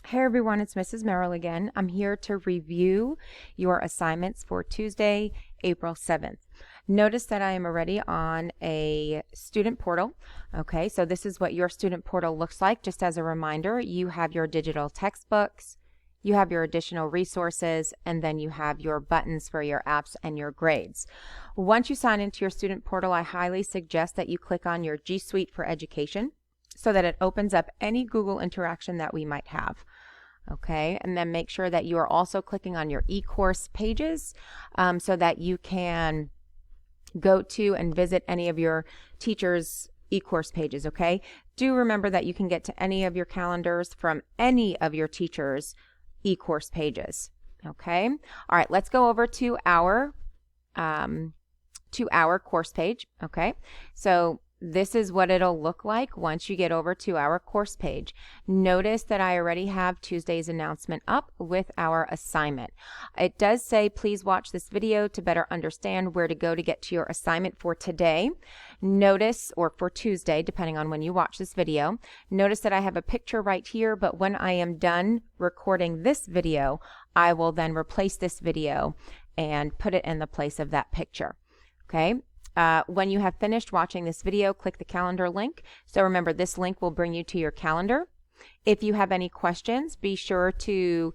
Hey everyone, it's Mrs. Merrill again. I'm here to review your assignments for Tuesday, April 7th. Notice that I am already on a student portal. Okay, so this is what your student portal looks like. Just as a reminder, you have your digital textbooks, you have your additional resources, and then you have your buttons for your apps and your grades. Once you sign into your student portal, I highly suggest that you click on your G Suite for Education, so that it opens up any Google interaction that we might have. Okay, and then make sure that you are also clicking on your e-course pages so that you can go to and visit any of your teachers' e-course pages. Okay, do remember that you can get to any of your calendars from any of your teachers' e-course pages. Okay, all right, let's go over to our course page. Okay, so this is what it'll look like once you get over to our course page. Notice that I already have Tuesday's announcement up with our assignment. It does say, please watch this video to better understand where to go to get to your assignment for today. Notice, or for Tuesday, depending on when you watch this video. Notice that I have a picture right here, but when I am done recording this video, I will then replace this video and put it in the place of that picture. Okay. When you have finished watching this video, click the calendar link. So remember, this link will bring you to your calendar. If you have any questions, be sure to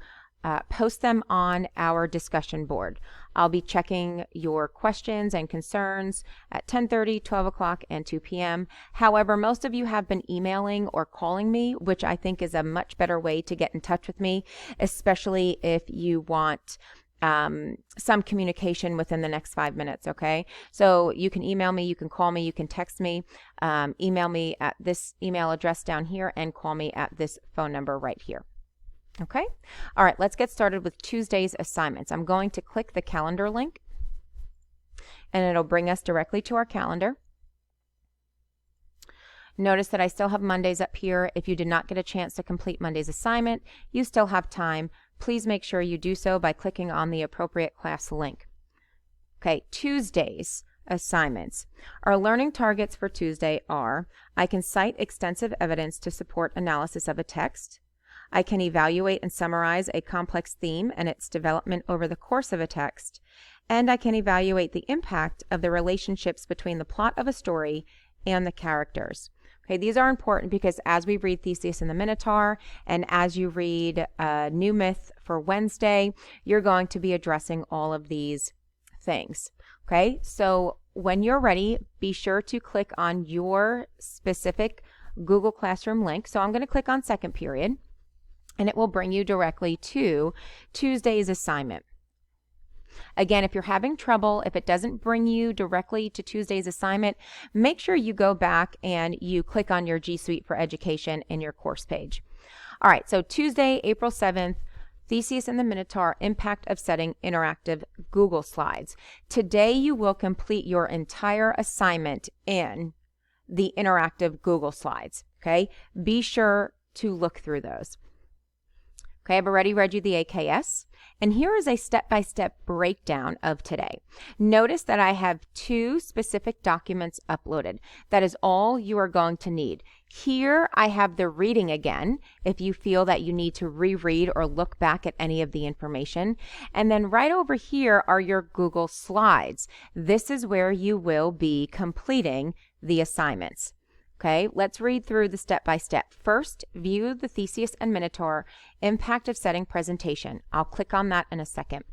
post them on our discussion board. I'll be checking your questions and concerns at 10:30, 12 o'clock, and 2 p.m. However, most of you have been emailing or calling me, which I think is a much better way to get in touch with me, especially if you want some communication within the next 5 minutes. Okay, so you can email me, you can call me, you can text me, email me at this email address down here, and call me at this phone number right here. Okay, all right, let's get started with Tuesday's assignments. I'm going to click the calendar link and it'll bring us directly to our calendar. Notice that I still have Mondays up here. If you did not get a chance to complete Monday's assignment, you still have time. Please make sure you do so by clicking on the appropriate class link. Okay, Tuesday's assignments. Our learning targets for Tuesday are: I can cite extensive evidence to support analysis of a text. I can evaluate and summarize a complex theme and its development over the course of a text. And I can evaluate the impact of the relationships between the plot of a story and the characters. Okay, these are important because as we read Theseus and the Minotaur, and as you read New Myth for Wednesday, you're going to be addressing all of these things. Okay, so when you're ready, be sure to click on your specific Google Classroom link. So I'm going to click on second period, and it will bring you directly to Tuesday's assignment. Again, if you're having trouble, if it doesn't bring you directly to Tuesday's assignment, make sure you go back and you click on your G Suite for Education in your course page. All right, so Tuesday, April 7th, Theseus and the Minotaur, Impact of Setting Interactive Google Slides. Today you will complete your entire assignment in the interactive Google Slides. Okay, be sure to look through those. Okay, I've already read you the AKS, and here is a step-by-step breakdown of today. Notice that I have 2 specific documents uploaded. That is all you are going to need. Here I have the reading again, if you feel that you need to reread or look back at any of the information. And then right over here are your Google Slides. This is where you will be completing the assignments. Okay, let's read through the step-by-step. First, view the Theseus and Minotaur Impact of Setting presentation. I'll click on that in a second.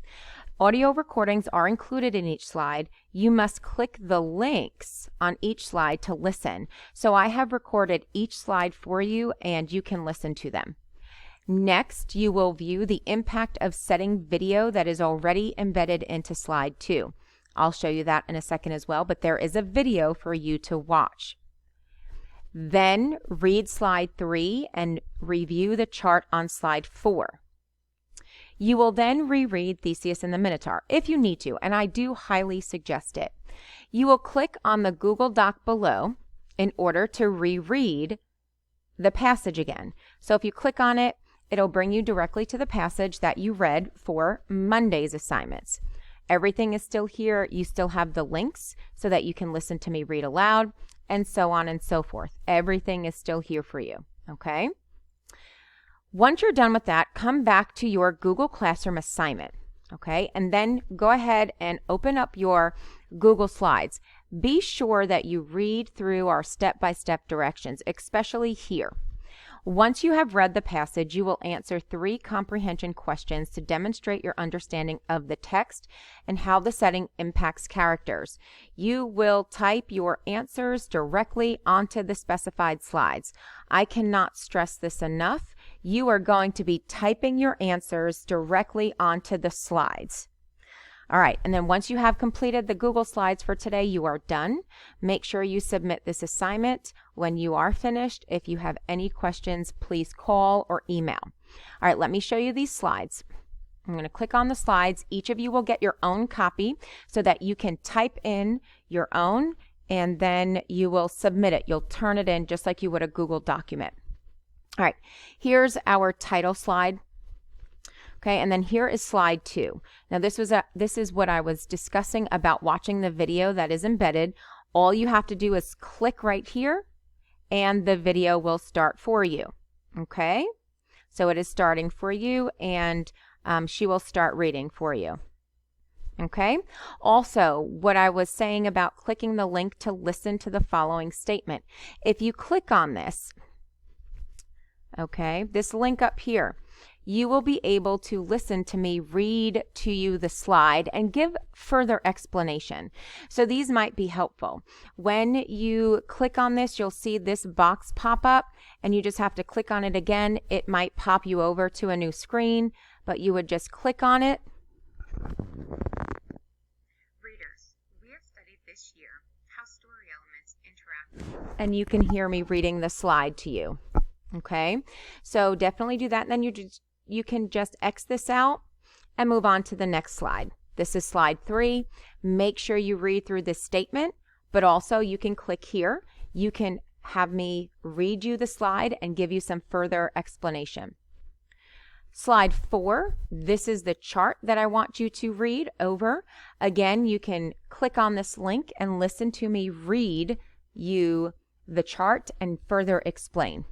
Audio recordings are included in each slide. You must click the links on each slide to listen. So I have recorded each slide for you and you can listen to them. Next, you will view the impact of setting video that is already embedded into slide 2. I'll show you that in a second as well, but there is a video for you to watch. Then read slide 3 and review the chart on slide 4. You will then reread Theseus and the Minotaur if you need to, and I do highly suggest it. You will click on the Google Doc below in order to reread the passage again. So if you click on it, it'll bring you directly to the passage that you read for Monday's assignments. Everything is still here. You still have the links so that you can listen to me read aloud, and so on and so forth. Everything is still here for you, okay? Once you're done with that, come back to your Google Classroom assignment, okay? And then go ahead and open up your Google Slides. Be sure that you read through our step-by-step directions, especially here. Once you have read the passage, you will answer 3 comprehension questions to demonstrate your understanding of the text and how the setting impacts characters. You will type your answers directly onto the specified slides. I cannot stress this enough. You are going to be typing your answers directly onto the slides. All right, and then once you have completed the Google Slides for today, you are done. Make sure you submit this assignment when you are finished. If you have any questions, please call or email. All right, let me show you these slides. I'm going to click on the slides. Each of you will get your own copy so that you can type in your own, and then you will submit it. You'll turn it in just like you would a Google document. All right, here's our title slide. Okay, and then here is slide 2. Now this is what I was discussing about watching the video that is embedded. All you have to do is click right here and the video will start for you. Okay, so it is starting for you, and she will start reading for you. Okay, also what I was saying about clicking the link to listen to the following statement. If you click on this, okay, this link up here, you will be able to listen to me read to you the slide and give further explanation. So these might be helpful. When you click on this, you'll see this box pop up, and you just have to click on it again. It might pop you over to a new screen, but you would just click on it. Readers, we have studied this year how story elements interact. And you can hear me reading the slide to you. Okay, so definitely do that, and then you can just X this out and move on to the next slide. This is slide 3. Make sure you read through this statement, but also you can click here. You can have me read you the slide and give you some further explanation. Slide 4, this is the chart that I want you to read over. Again, you can click on this link and listen to me read you the chart and further explain.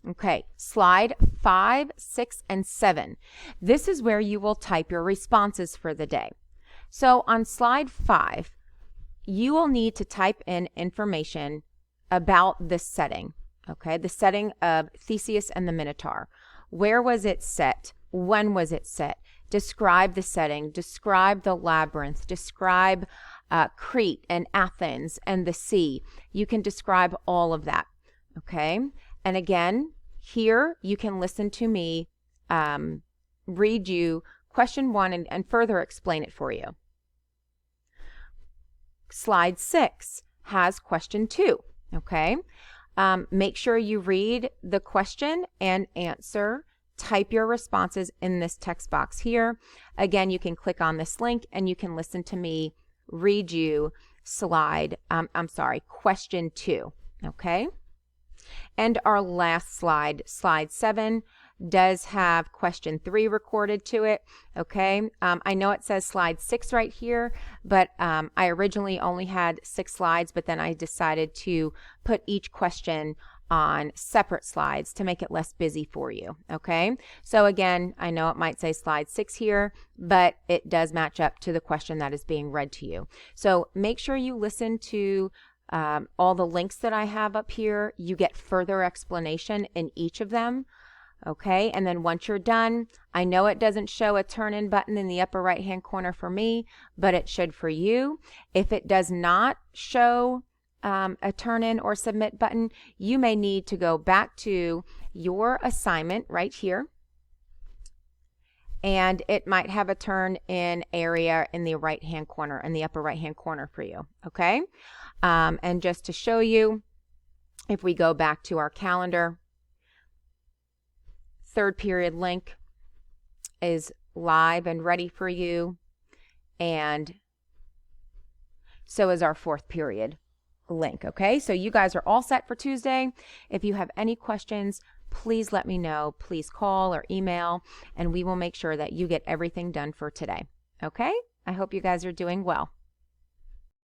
Okay, slide 5, 6, and 7. This is where you will type your responses for the day. So on slide 5, you will need to type in information about the setting, okay? The setting of Theseus and the Minotaur. Where was it set? When was it set? Describe the setting, describe the labyrinth, describe Crete and Athens and the sea. You can describe all of that, okay? And again, here you can listen to me read you question 1 and further explain it for you. Slide 6 has question 2, okay? Make sure you read the question and answer. Type your responses in this text box here. Again, you can click on this link and you can listen to me read you question 2, okay? And our last slide, slide 7, does have question 3 recorded to it, okay? I know it says slide 6 right here, but I originally only had 6 slides, but then I decided to put each question on separate slides to make it less busy for you, okay? So again, I know it might say slide 6 here, but it does match up to the question that is being read to you. So make sure you listen to all the links that I have up here. You get further explanation in each of them, okay? And then once you're done, I know it doesn't show a turn-in button in the upper right-hand corner for me, but it should for you. If it does not show a turn-in or submit button, you may need to go back to your assignment right here, and it might have a turn-in area in the right-hand corner, in the upper right-hand corner for you, okay? And just to show you, if we go back to our calendar, 3rd period link is live and ready for you, and so is our 4th period link, okay? So you guys are all set for Tuesday. If you have any questions, please let me know. Please call or email, and we will make sure that you get everything done for today, okay? I hope you guys are doing well.